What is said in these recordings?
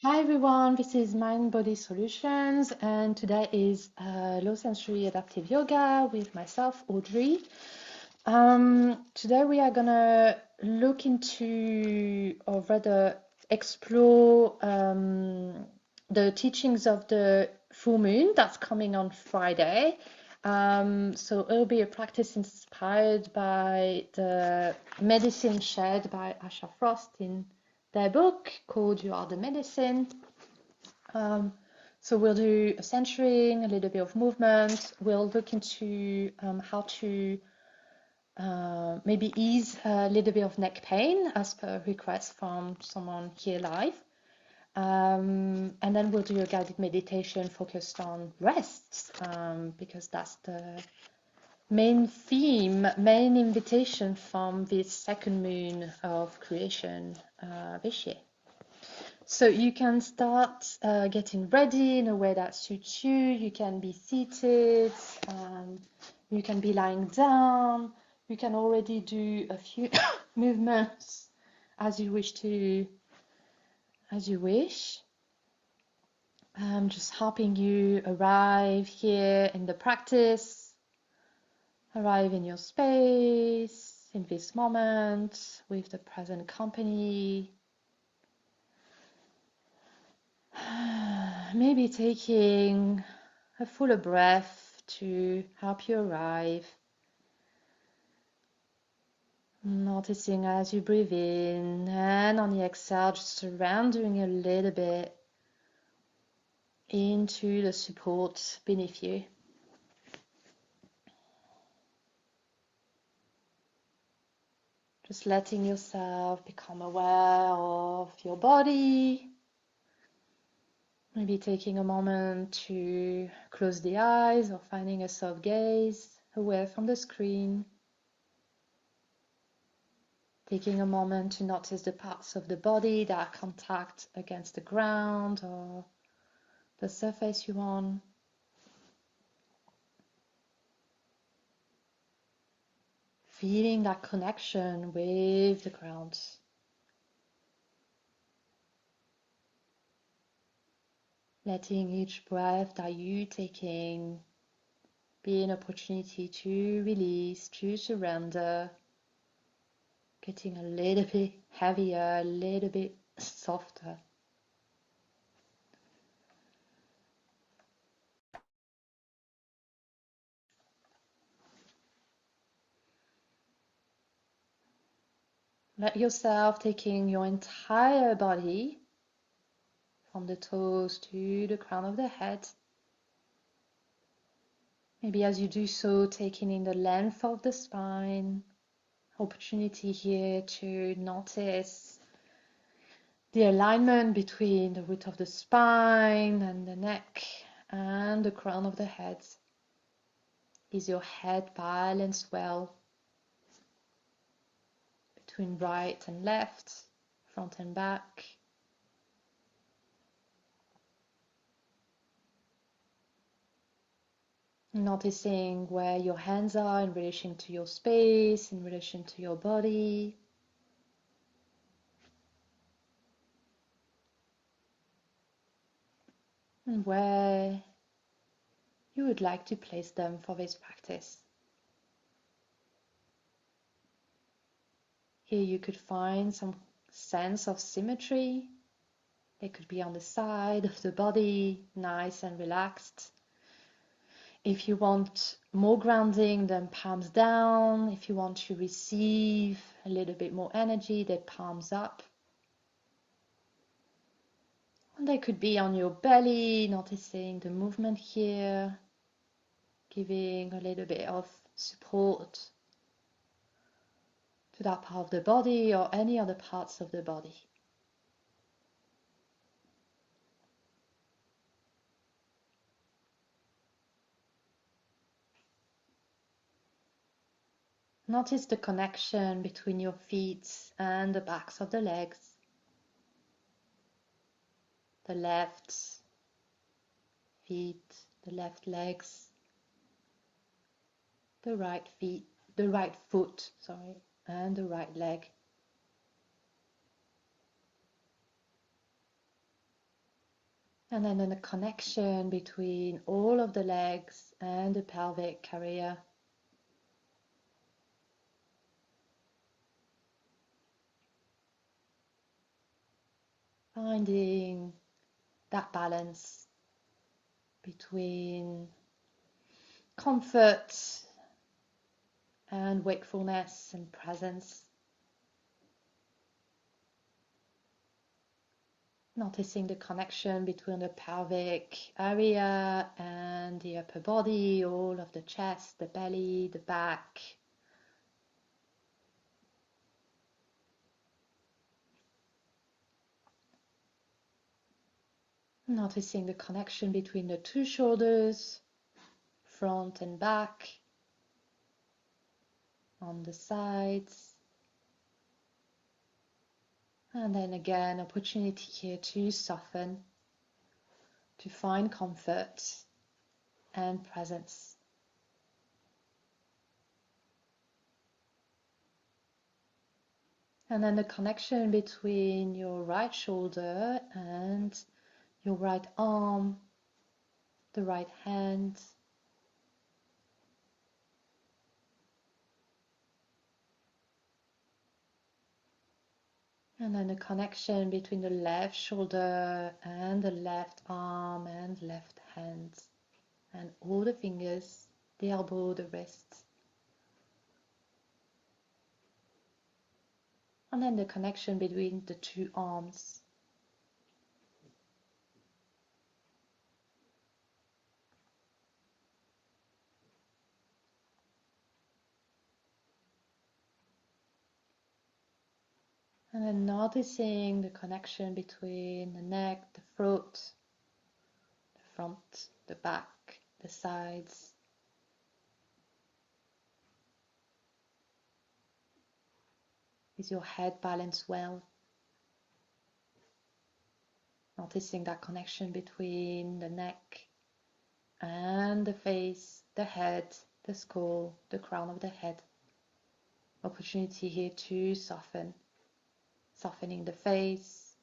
Hi everyone, this is Mind Body Solutions, and today is Low Sensory Adaptive Yoga with myself, Audrey. Today we are gonna look into, or rather explore, the teachings of the full moon that's coming on Friday. So it'll be a practice inspired by the medicine shared by Asha Frost in their book called You Are the Medicine. Um, so we'll do a centering, a little bit of movement. We'll look into how to maybe ease a little bit of neck pain as per request from someone here live. And then we'll do a guided meditation focused on rest, because that's the main theme, main invitation from this second moon of creation this year. So you can start getting ready in a way that suits you. You can be seated, you can be lying down, you can already do a few movements as you wish to, as you wish. I'm just helping you arrive here in the practice, arrive in your space, in this moment, with the present company. Maybe taking a fuller breath to help you arrive. Noticing as you breathe in and on the exhale, just surrendering a little bit into the support beneath you. Just letting yourself become aware of your body. Maybe taking a moment to close the eyes or finding a soft gaze away from the screen. Taking a moment to notice the parts of the body that are contact against the ground or the surface you're on. Feeling that connection with the ground. Letting each breath that you're taking be an opportunity to release, to surrender, getting a little bit heavier, a little bit softer. Let yourself taking your entire body from the toes to the crown of the head. Maybe as you do so, taking in the length of the spine, opportunity here to notice the alignment between the root of the spine and the neck and the crown of the head. Is your head balanced well between right and left, front and back? Noticing where your hands are in relation to your space, in relation to your body. And where you would like to place them for this practice. Here you could find some sense of symmetry. They could be on the side of the body, nice and relaxed. If you want more grounding, then palms down. If you want to receive a little bit more energy, then palms up. And they could be on your belly, noticing the movement here, giving a little bit of support to that part of the body or any other parts of the body. Notice the connection between your feet and the backs of the legs, the left feet, the left legs, the right feet, the right foot, sorry, and the right leg. And then a connection between all of the legs and the pelvic area. Finding that balance between comfort and wakefulness and presence. Noticing the connection between the pelvic area and the upper body, all of the chest, the belly, the back. Noticing the connection between the two shoulders, front and back, on the sides. And then again, opportunity here to soften, to find comfort and presence. And then the connection between your right shoulder and your right arm, the right hand. And then the connection between the left shoulder and the left arm and left hand. And all the fingers, the elbow, the wrist. And then the connection between the two arms. And then noticing the connection between the neck, the throat, the front, the back, the sides. Is your head balanced well? Noticing that connection between the neck and the face, the head, the skull, the crown of the head. Opportunity here to soften. Softening the face,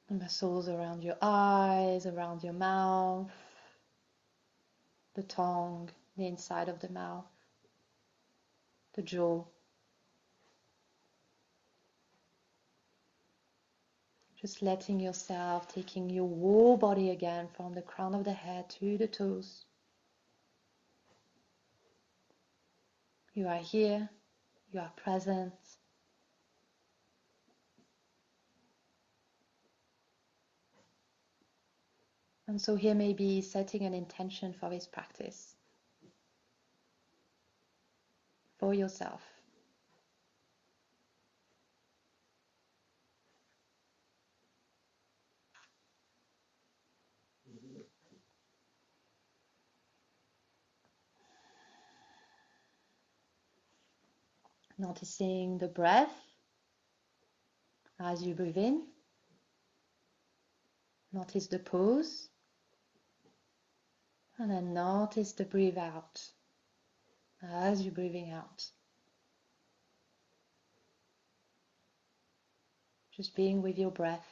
the muscles around your eyes, around your mouth, the tongue, the inside of the mouth, the jaw. Just letting yourself, taking your whole body again from the crown of the head to the toes. You are here, you are present. And so here may be setting an intention for this practice for yourself. Noticing the breath as you breathe in. Notice the pause. And then notice the breathe out as you're breathing out. Just being with your breath,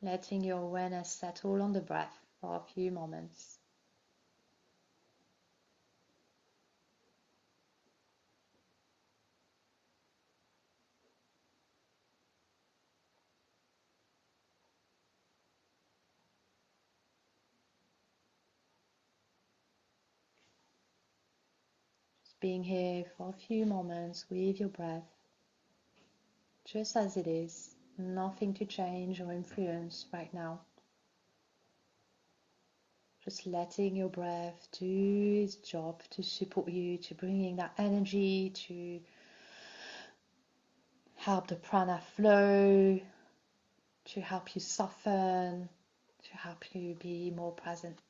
letting your awareness settle on the breath for a few moments. Just being here for a few moments with your breath, just as it is, nothing to change or influence right now. Just letting your breath do its job to support you, to bringing that energy, to help the prana flow, to help you soften, to help you be more present.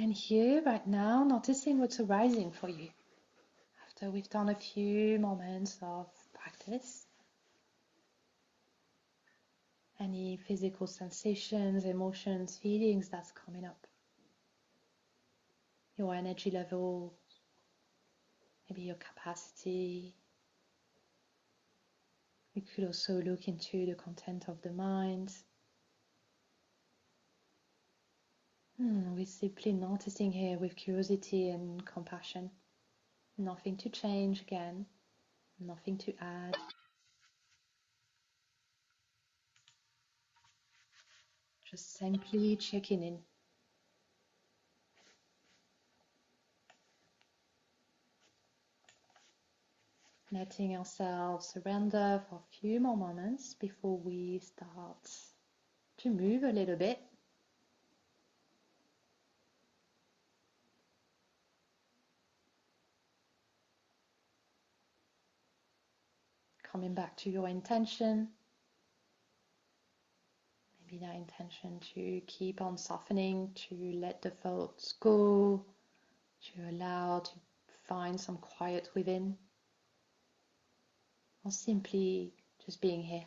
And here, right now, noticing what's arising for you after we've done a few moments of practice. Any physical sensations, emotions, feelings that's coming up. Your energy level, maybe your capacity. We could also look into the content of the mind. We're simply noticing here with curiosity and compassion. Nothing to change again, nothing to add. Just simply checking in. Letting ourselves surrender for a few more moments before we start to move a little bit. Coming back to your intention. Maybe that intention to keep on softening, to let the thoughts go, to allow to find some quiet within, or simply just being here.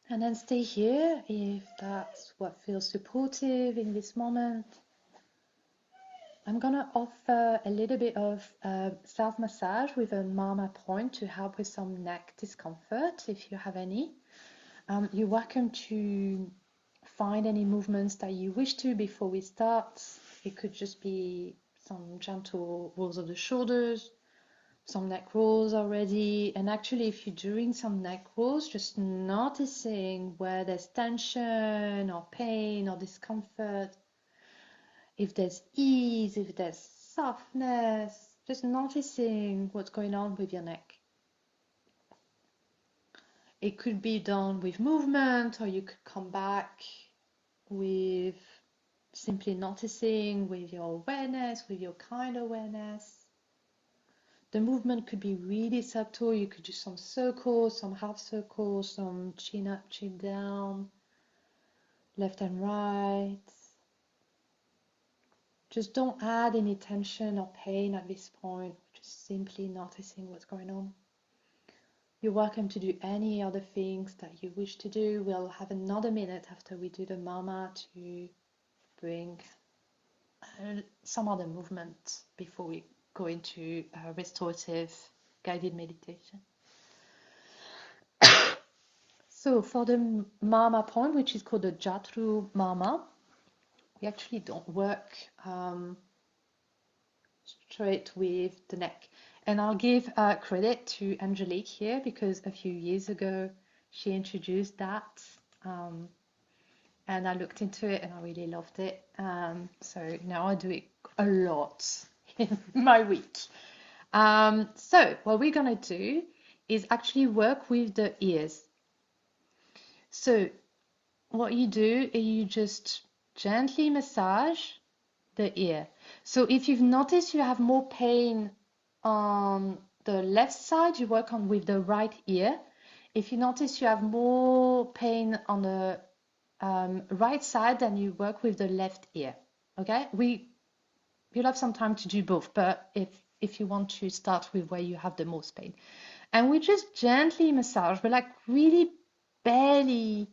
And then stay here if that's what feels supportive in this moment. I'm gonna offer a little bit of self-massage with a mama point to help with some neck discomfort if you have any. You're welcome to find any movements that you wish to before we start. It could just be some gentle rolls of the shoulders, some neck rolls already. And actually, if you're doing some neck rolls, just noticing where there's tension or pain or discomfort, if there's ease, if there's softness, just noticing what's going on with your neck. It could be done with movement, or you could come back with simply noticing with your awareness, with your kind awareness. The movement could be really subtle. You could do some circles, some half circles, some chin up, chin down, left and right. Just don't add any tension or pain at this point. Just simply noticing what's going on. You're welcome to do any other things that you wish to do. We'll have another minute after we do the mama to bring some other movement before we go into restorative guided meditation. So for the mama point, which is called the Jatru mama, we actually don't work straight with the neck. And I'll give credit to Angelique here because a few years ago she introduced that. And I looked into it and I really loved it. So now I do it a lot in my week. So what we're gonna do is actually work with the ears. So what you do is you just gently massage the ear. So if you've noticed you have more pain on the left side, you work on with the right ear. If you notice you have more pain on the right side, then you work with the left ear. Okay, you'll have some time to do both, but if you want to start with where you have the most pain, and we just gently massage, but like really barely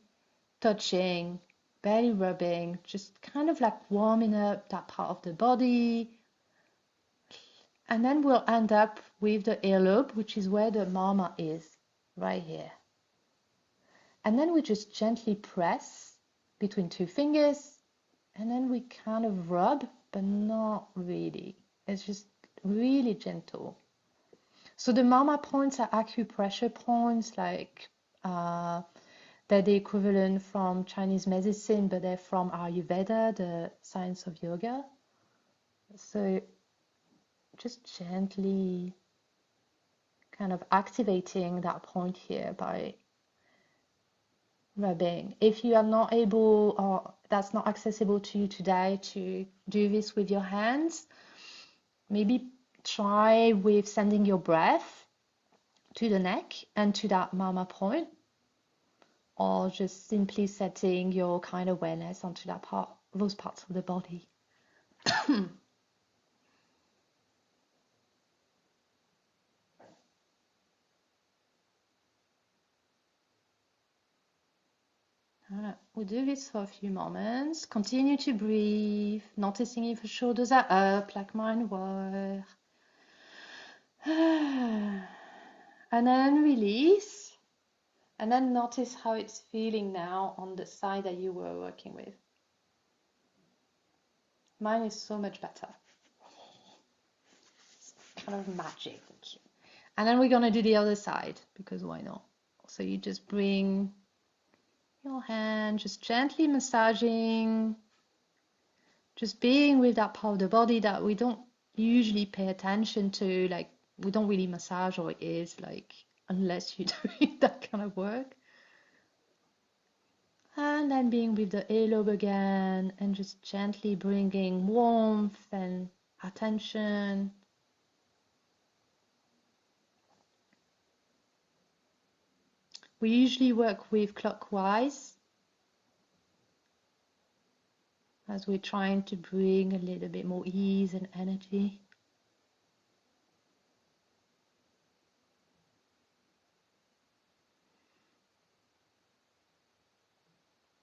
touching, barely rubbing, just kind of like warming up that part of the body. And then we'll end up with the earlobe, which is where the mama is, right here. And then we just gently press between two fingers, and then we kind of rub, but not really. It's just really gentle. So the mama points are acupressure points, like they're the equivalent from Chinese medicine, but they're from Ayurveda, the science of yoga. So just gently kind of activating that point here by rubbing. If you are not able or that's not accessible to you today to do this with your hands, maybe try with sending your breath to the neck and to that mama point, or just simply setting your kind of awareness onto that part, those parts of the body. We'll do this for a few moments. Continue to breathe, noticing if the shoulders are up like mine were. And then release. And then notice how it's feeling now on the side that you were working with. Mine is so much better. It's kind of magic. And then we're going to do the other side, because why not? So you just bring your hand, just gently massaging, just being with that part of the body that we don't usually pay attention to, like we don't really massage our ears, like unless you're doing that kind of work. And then being with the earlobe again and just gently bringing warmth and attention. We usually work with clockwise as we're trying to bring a little bit more ease and energy.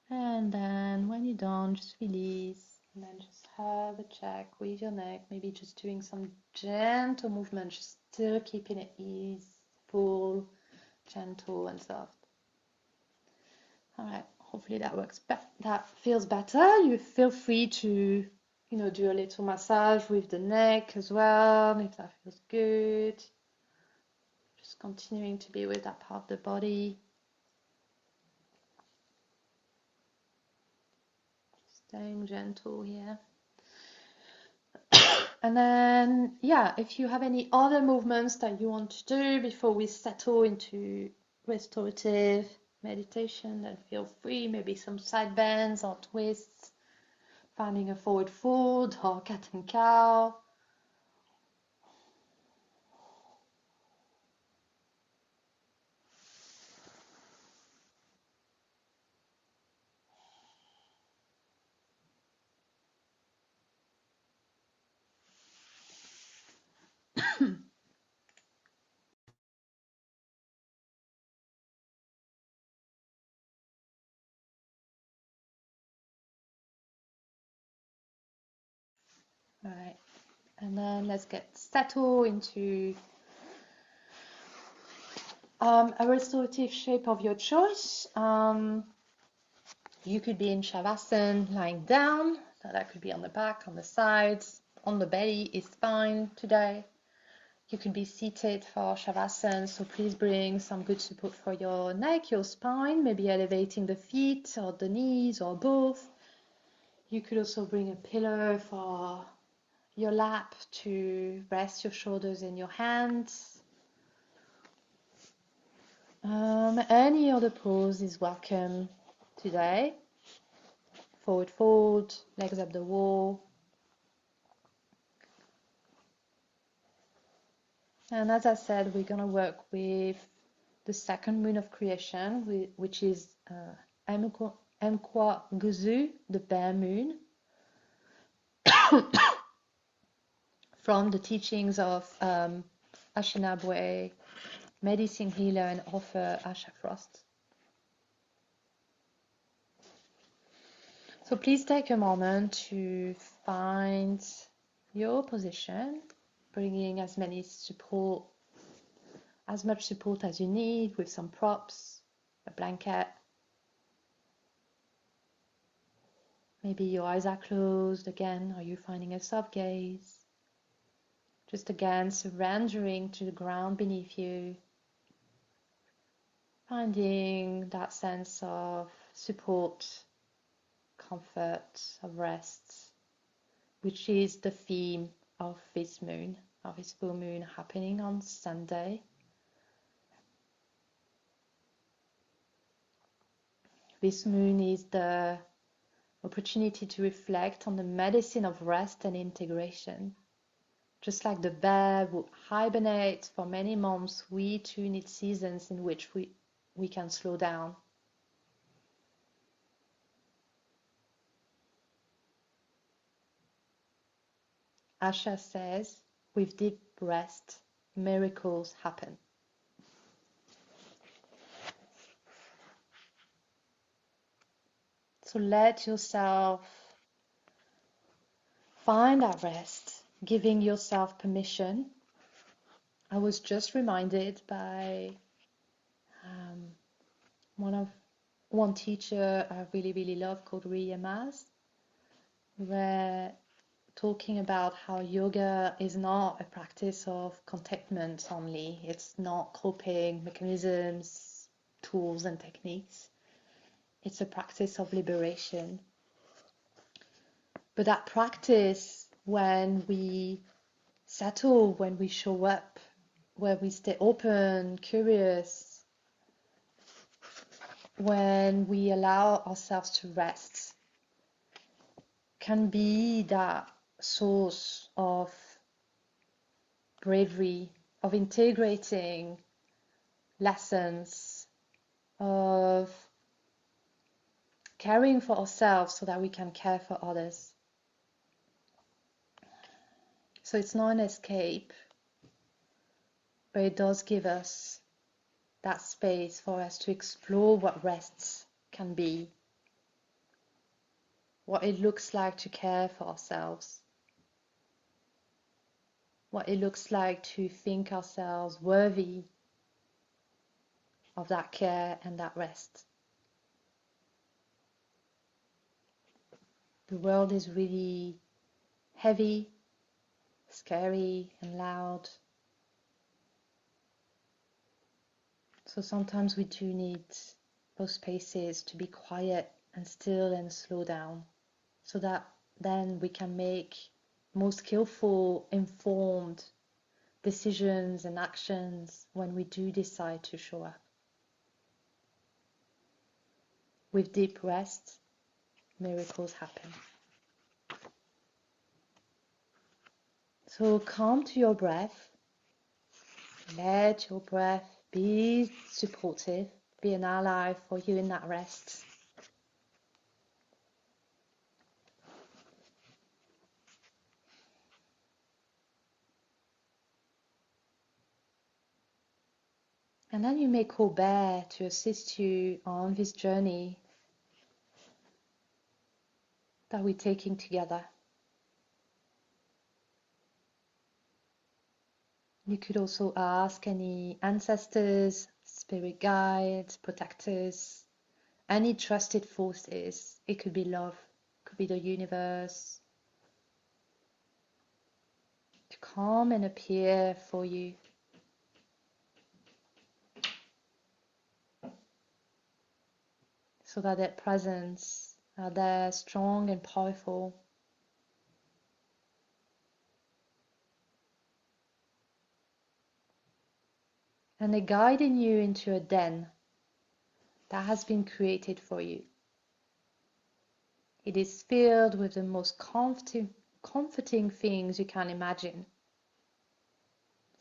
And then when you're done, just release. And then just have a check with your neck, maybe just doing some gentle movement, just still keeping it easeful, gentle and soft. All right, hopefully that works. That feels better. You feel free to, do a little massage with the neck as well, if that feels good. Just continuing to be with that part of the body. Staying gentle here. And then, yeah, if you have any other movements that you want to do before we settle into restorative meditation, then feel free. Maybe some side bends or twists, finding a forward fold or cat and cow. All right, and then let's get settled into a restorative shape of your choice. You could be in Shavasana, lying down, so that could be on the back, on the sides, on the belly is fine today. You could be seated for Shavasana, so please bring some good support for your neck, your spine, maybe elevating the feet or the knees or both. You could also bring a pillow for your lap to rest your shoulders in your hands. Any other pose is welcome today. Forward fold, legs up the wall. And as I said, we're going to work with the second moon of creation, which is Mkwa Guzu, the bear moon, from the teachings of Asha, medicine healer and author Asha Frost. So please take a moment to find your position, bringing as much support as you need with some props, a blanket, Maybe your eyes are closed again, or you're finding a soft gaze. Just again, surrendering to the ground beneath you, finding that sense of support, comfort, of rest, which is the theme of this moon, of this full moon happening on Sunday. This moon is the opportunity to reflect on the medicine of rest and integration. Just like the bear would hibernate for many months, we too need seasons in which we can slow down. Asha says, with deep rest, miracles happen. So let yourself find that rest, giving yourself permission. I was just reminded by one teacher I really love called Ria Maz, where talking about how yoga is not a practice of contentment only. It's not coping mechanisms, tools and techniques. It's a practice of liberation. But that practice, when we settle, when we show up, where we stay open, curious, when we allow ourselves to rest, can be that source of bravery, of integrating lessons, of caring for ourselves so that we can care for others. So it's not an escape, but it does give us that space for us to explore what rest can be, what it looks like to care for ourselves, what it looks like to think ourselves worthy of that care and that rest. The world is really heavy, scary and loud. So sometimes we do need those spaces to be quiet and still and slow down, so that then we can make more skillful, informed decisions and actions when we do decide to show up. With deep rest, miracles happen. So come to your breath. Let your breath be supportive, be an ally for you in that rest. And then you may call Bear to assist you on this journey that we're taking together. You could also ask any ancestors, spirit guides, protectors, any trusted forces. It could be love, it could be the universe, to come and appear for you. So that their presence are there, strong and powerful. And they're guiding you into a den that has been created for you. It is filled with the most comforting things you can imagine.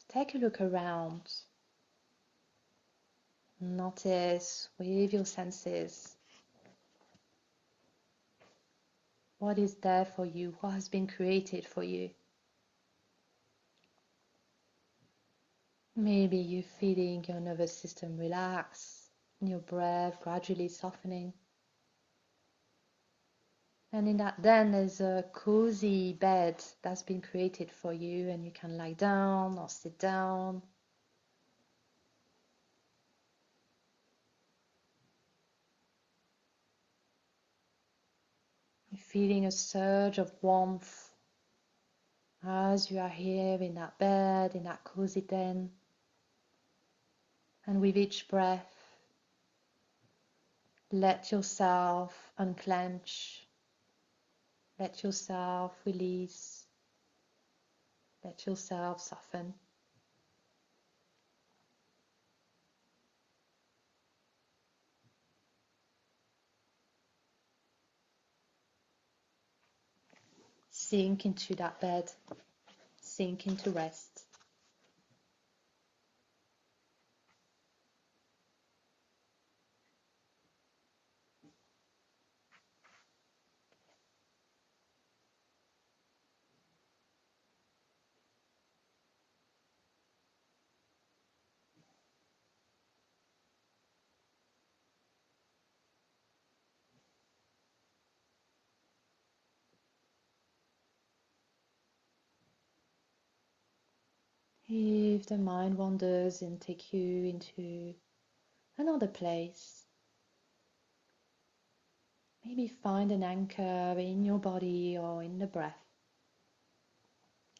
Take a look around. Notice with your senses what is there for you, what has been created for you. Maybe you're feeling your nervous system relax, your breath gradually softening. And in that den there's a cozy bed that's been created for you, and you can lie down or sit down. feeling a surge of warmth as you are here in that bed, in that cozy den. And with each breath, let yourself unclench, let yourself release, let yourself soften. Sink into that bed, sink into rest. If the mind wanders and take you into another place, maybe find an anchor in your body or in the breath,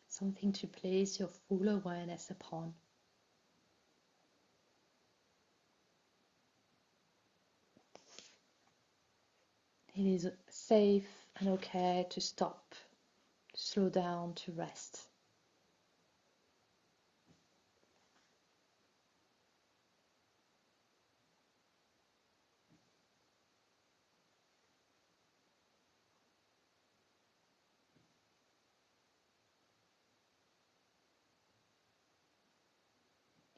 something to place your full awareness upon. It is safe and okay to stop, to slow down, to rest.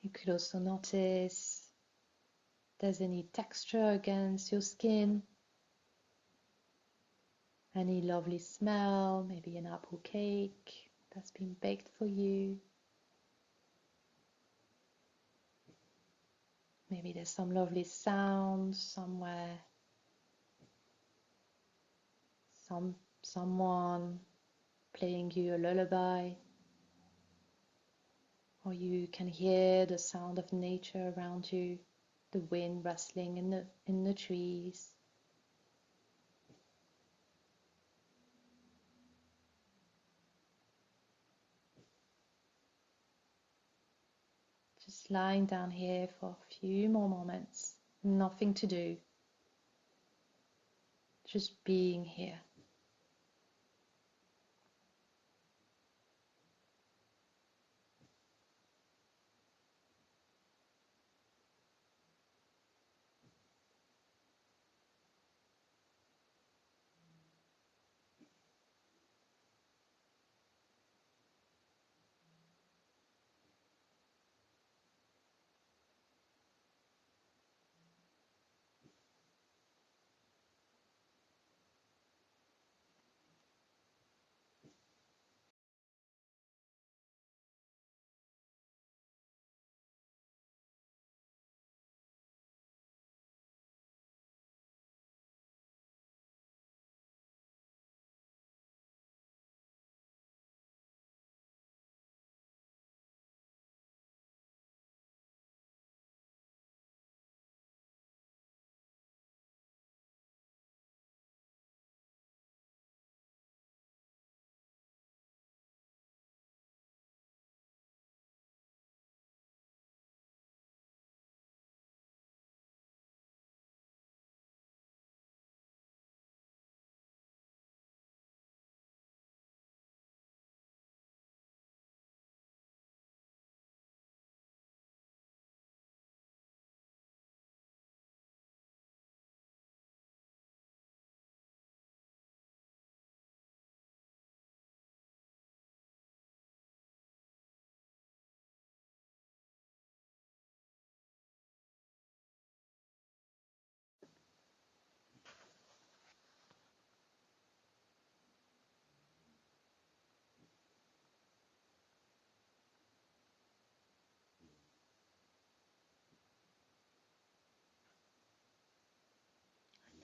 You could also notice if there's any texture against your skin, any lovely smell, maybe an apple cake that's been baked for you. Maybe there's some lovely sound somewhere, someone playing you a lullaby, or you can hear the sound of nature around you, the wind rustling in the trees. Just lying down here for a few more moments, nothing to do, just being here.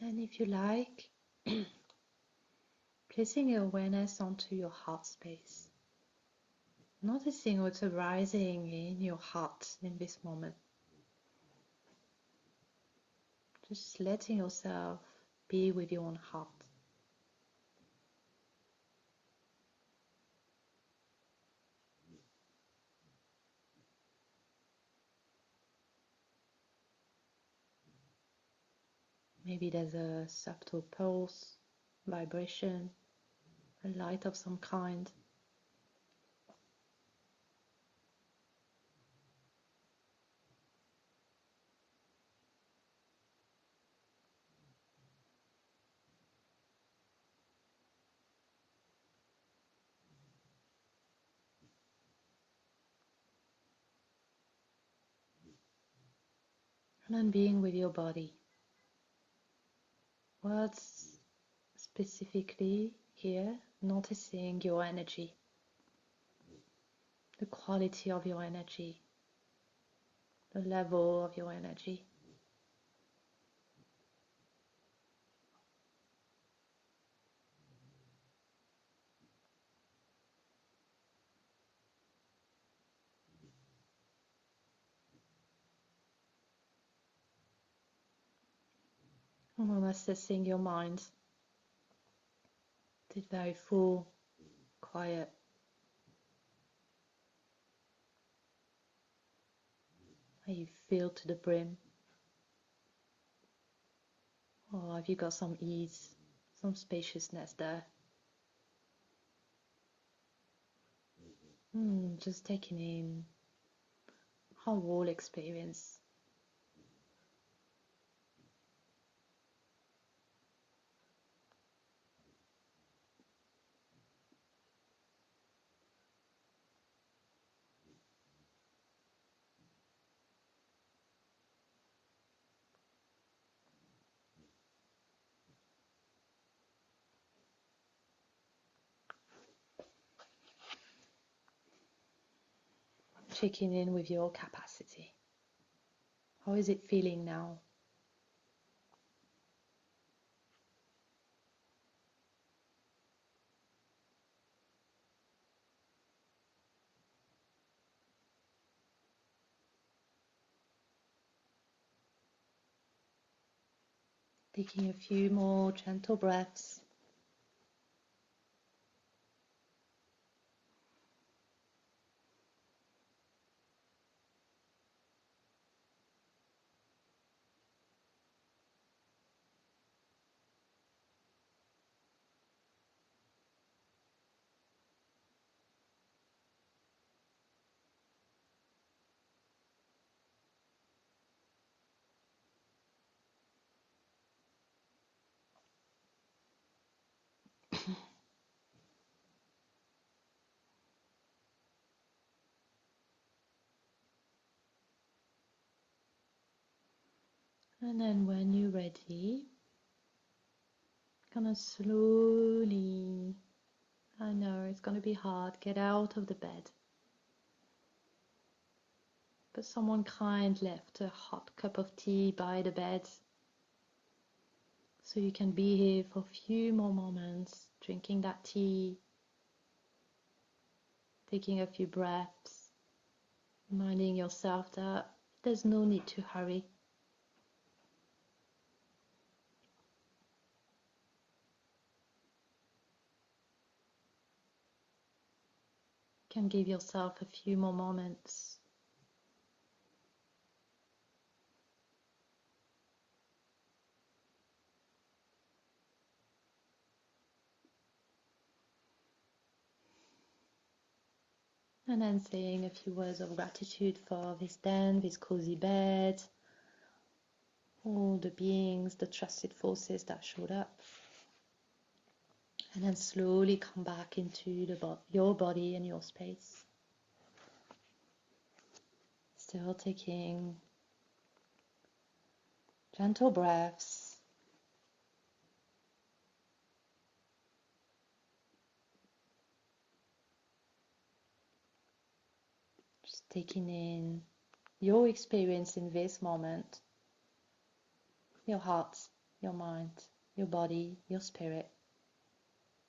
And if you like, placing your awareness onto your heart space, noticing what's arising in your heart in this moment. Just letting yourself be with your own heart. Maybe there's a subtle pulse, vibration, a light of some kind. And then being with your body. What's specifically here? Noticing your energy, the quality of your energy, the level of your energy. And then assessing your mind. Is it very full, quiet? Are you filled to the brim? Or have you got some ease, some spaciousness there? Just taking in our whole experience. Checking in with your capacity. How is it feeling now? Taking a few more gentle breaths. And then when you're ready, gonna slowly, I know it's gonna be hard, get out of the bed. But someone kind left a hot cup of tea by the bed. So you can be here for a few more moments, drinking that tea, taking a few breaths, reminding yourself that there's no need to hurry. You can give yourself a few more moments. And then saying a few words of gratitude for this den, this cozy bed, all the beings, the trusted forces that showed up. And then slowly come back into your body and your space. Still taking gentle breaths. Just taking in your experience in this moment, your heart, your mind, your body, your spirit,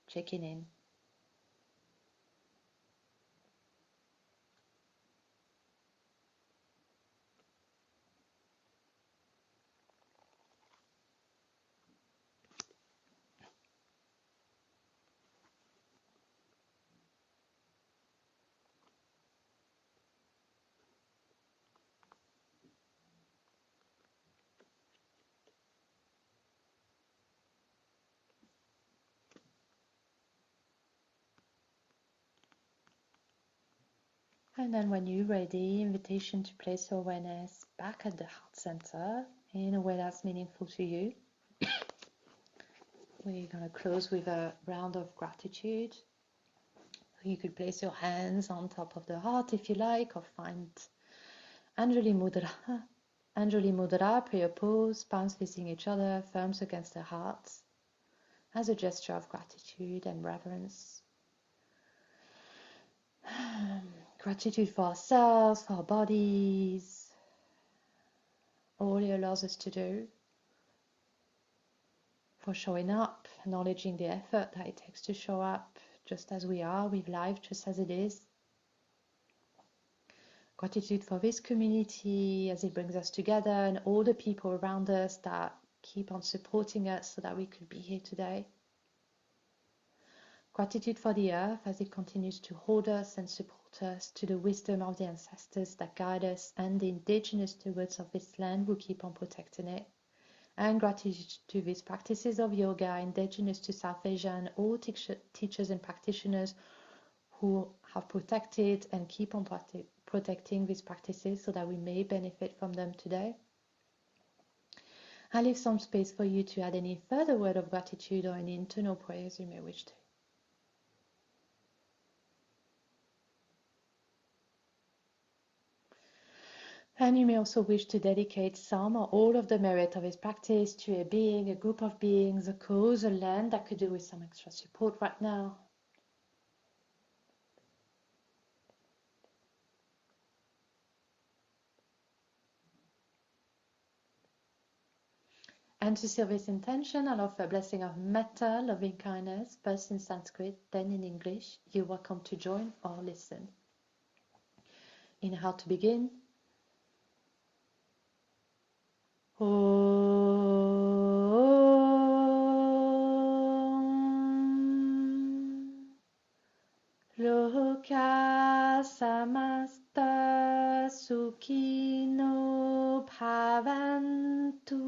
checking in. And then when you're ready, invitation to place your awareness back at the heart center in a way that's meaningful to you. We're going to close with a round of gratitude. You could place your hands on top of the heart if you like, or find Anjali Mudra. Anjali Mudra, prayer pose, palms facing each other, thumbs against the heart, as a gesture of gratitude and reverence. Gratitude for ourselves, for our bodies, all it allows us to do, for showing up, acknowledging the effort that it takes to show up just as we are, with life just as it is. Gratitude for this community as it brings us together and all the people around us that keep on supporting us so that we could be here today. Gratitude for the earth as it continues to hold us and support us, to the wisdom of the ancestors that guide us and the indigenous stewards of this land who keep on protecting it. And gratitude to these practices of yoga indigenous to South Asia and all teachers and practitioners who have protected and keep on protecting these practices so that we may benefit from them today. I leave some space for you to add any further word of gratitude or any internal prayers you may wish to. And you may also wish to dedicate some or all of the merit of this practice to a being, a group of beings, a cause, a land that could do with some extra support right now. And to seal this intention, I'll offer a blessing of metta, loving kindness, first in Sanskrit, then in English. You're welcome to join or listen. In how to begin. Loka samasta sukhino bhavantu.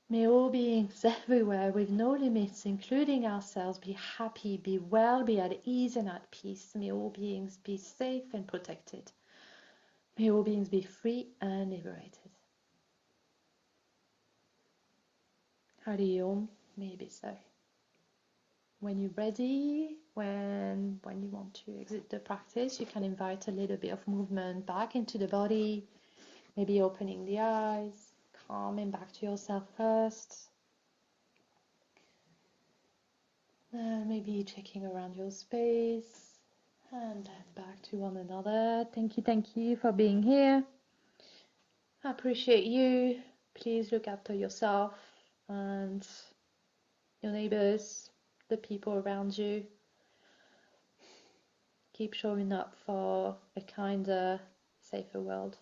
May all beings everywhere with no limits, including ourselves, be happy, be well, be at ease and at peace. May all beings be safe and protected. May all beings be free and liberated. Hari Om, may it be so. When you're ready, when you want to exit the practice, you can invite a little bit of movement back into the body, maybe opening the eyes, calming back to yourself first. Maybe checking around your space, and then back to one another. Thank you for being here. I appreciate you. Please look after yourself and your neighbors, the people around you. Keep showing up for a kinder, safer world.